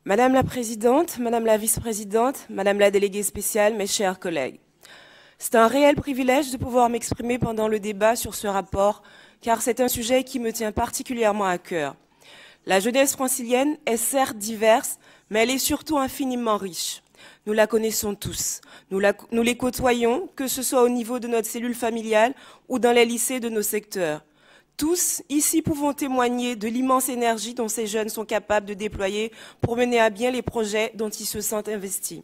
Madame la Présidente, Madame la Vice-Présidente, Madame la Déléguée spéciale, mes chers collègues. C'est un réel privilège de pouvoir m'exprimer pendant le débat sur ce rapport, car c'est un sujet qui me tient particulièrement à cœur. La jeunesse francilienne est certes diverse, mais elle est surtout infiniment riche. Nous la connaissons tous. Nous les côtoyons, que ce soit au niveau de notre cellule familiale ou dans les lycées de nos secteurs. Tous, ici, pouvons témoigner de l'immense énergie dont ces jeunes sont capables de déployer pour mener à bien les projets dont ils se sentent investis.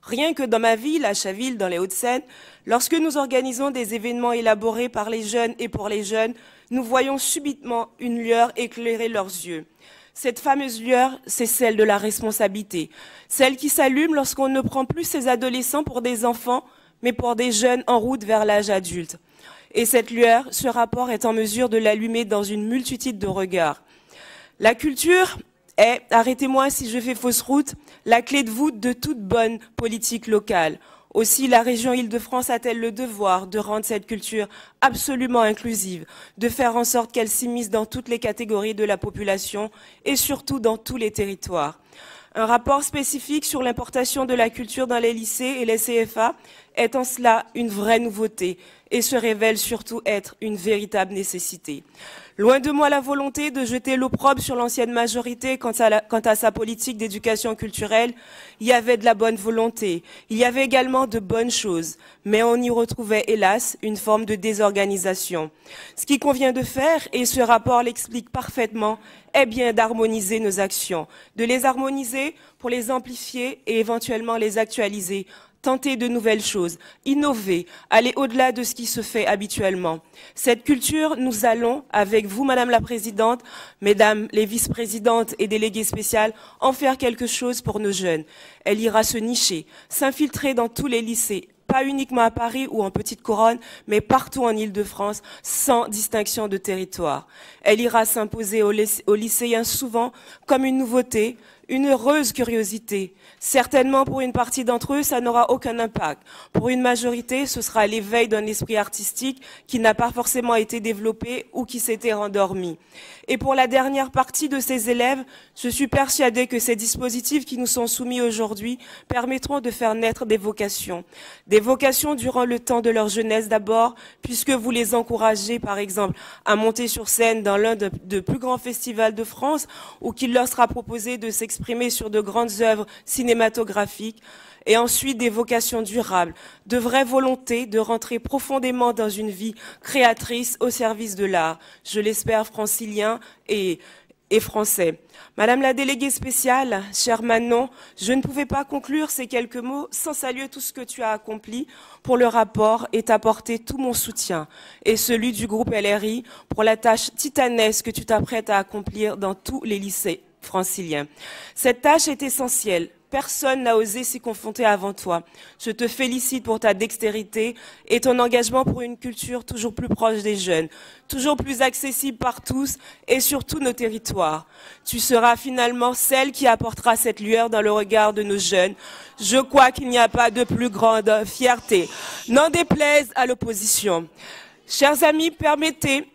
Rien que dans ma ville, à Chaville, dans les Hauts-de-Seine, lorsque nous organisons des événements élaborés par les jeunes et pour les jeunes, nous voyons subitement une lueur éclairer leurs yeux. Cette fameuse lueur, c'est celle de la responsabilité, celle qui s'allume lorsqu'on ne prend plus ses adolescents pour des enfants, mais pour des jeunes en route vers l'âge adulte. Et cette lueur, ce rapport est en mesure de l'allumer dans une multitude de regards. La culture est, arrêtez-moi si je fais fausse route, la clé de voûte de toute bonne politique locale. Aussi, la région Île-de-France a-t-elle le devoir de rendre cette culture absolument inclusive, de faire en sorte qu'elle s'immisce dans toutes les catégories de la population et surtout dans tous les territoires. Un rapport spécifique sur l'importation de la culture dans les lycées et les CFA est en cela une vraie nouveauté et se révèle surtout être une véritable nécessité. Loin de moi la volonté de jeter l'opprobre sur l'ancienne majorité quant à sa politique d'éducation culturelle. Il y avait de la bonne volonté, il y avait également de bonnes choses, mais on y retrouvait hélas une forme de désorganisation. Ce qui convient de faire, et ce rapport l'explique parfaitement, est bien d'harmoniser nos actions, de les harmoniser pour les amplifier et éventuellement les actualiser, tenter de nouvelles choses, innover, aller au-delà de ce qui se fait habituellement. Cette culture, nous allons, avec vous, Madame la Présidente, Mesdames les vice-présidentes et déléguées spéciales, en faire quelque chose pour nos jeunes. Elle ira se nicher, s'infiltrer dans tous les lycées, pas uniquement à Paris ou en Petite Couronne, mais partout en Île-de-France, sans distinction de territoire. Elle ira s'imposer aux lycéens souvent comme une nouveauté, une heureuse curiosité. Certainement, pour une partie d'entre eux, ça n'aura aucun impact. Pour une majorité, ce sera l'éveil d'un esprit artistique qui n'a pas forcément été développé ou qui s'était rendormi. Et pour la dernière partie de ces élèves, je suis persuadée que ces dispositifs qui nous sont soumis aujourd'hui permettront de faire naître des vocations. Des vocations durant le temps de leur jeunesse d'abord, puisque vous les encouragez, par exemple, à monter sur scène dans l'un des plus grands festivals de France, ou qu'il leur sera proposé de s'exprimer sur de grandes œuvres cinématographiques, et ensuite des vocations durables, de vraies volontés de rentrer profondément dans une vie créatrice au service de l'art, je l'espère francilien et français. Madame la déléguée spéciale, chère Manon, je ne pouvais pas conclure ces quelques mots sans saluer tout ce que tu as accompli pour le rapport et t'apporter tout mon soutien et celui du groupe LRI pour la tâche titanesque que tu t'apprêtes à accomplir dans tous les lycées franciliens. Cette tâche est essentielle. Personne n'a osé s'y confronter avant toi. Je te félicite pour ta dextérité et ton engagement pour une culture toujours plus proche des jeunes, toujours plus accessible par tous et sur tous nos territoires. Tu seras finalement celle qui apportera cette lueur dans le regard de nos jeunes. Je crois qu'il n'y a pas de plus grande fierté. N'en déplaise à l'opposition. Chers amis, permettez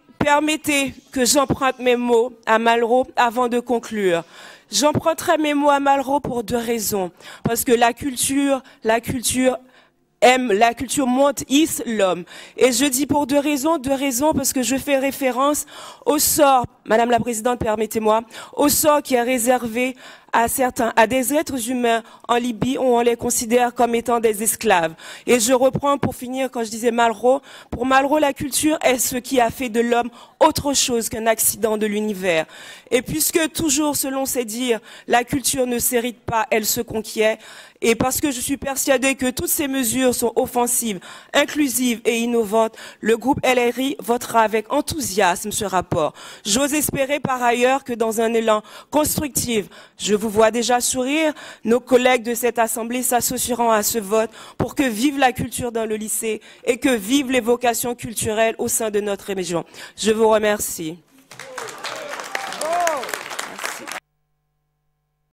que j'emprunte mes mots à Malraux avant de conclure. J'emprunterai mes mots à Malraux pour deux raisons. Parce que la culture monte, hisse l'homme. Et je dis pour deux raisons parce que je fais référence au sort, Madame la Présidente, permettez-moi, au sort qui est réservé à des êtres humains en Libye où on les considère comme étant des esclaves. Et je reprends pour finir quand je disais Malraux. Pour Malraux, la culture est ce qui a fait de l'homme autre chose qu'un accident de l'univers. Et puisque toujours, selon ses dires, la culture ne s'hérite pas, elle se conquiert, et parce que je suis persuadée que toutes ces mesures sont offensives, inclusives et innovantes, le groupe LRI votera avec enthousiasme ce rapport. J'ose espérer par ailleurs que dans un élan constructif, je vous vois déjà sourire, nos collègues de cette Assemblée s'associeront à ce vote pour que vive la culture dans le lycée et que vivent les vocations culturelles au sein de notre région. Je vous remercie.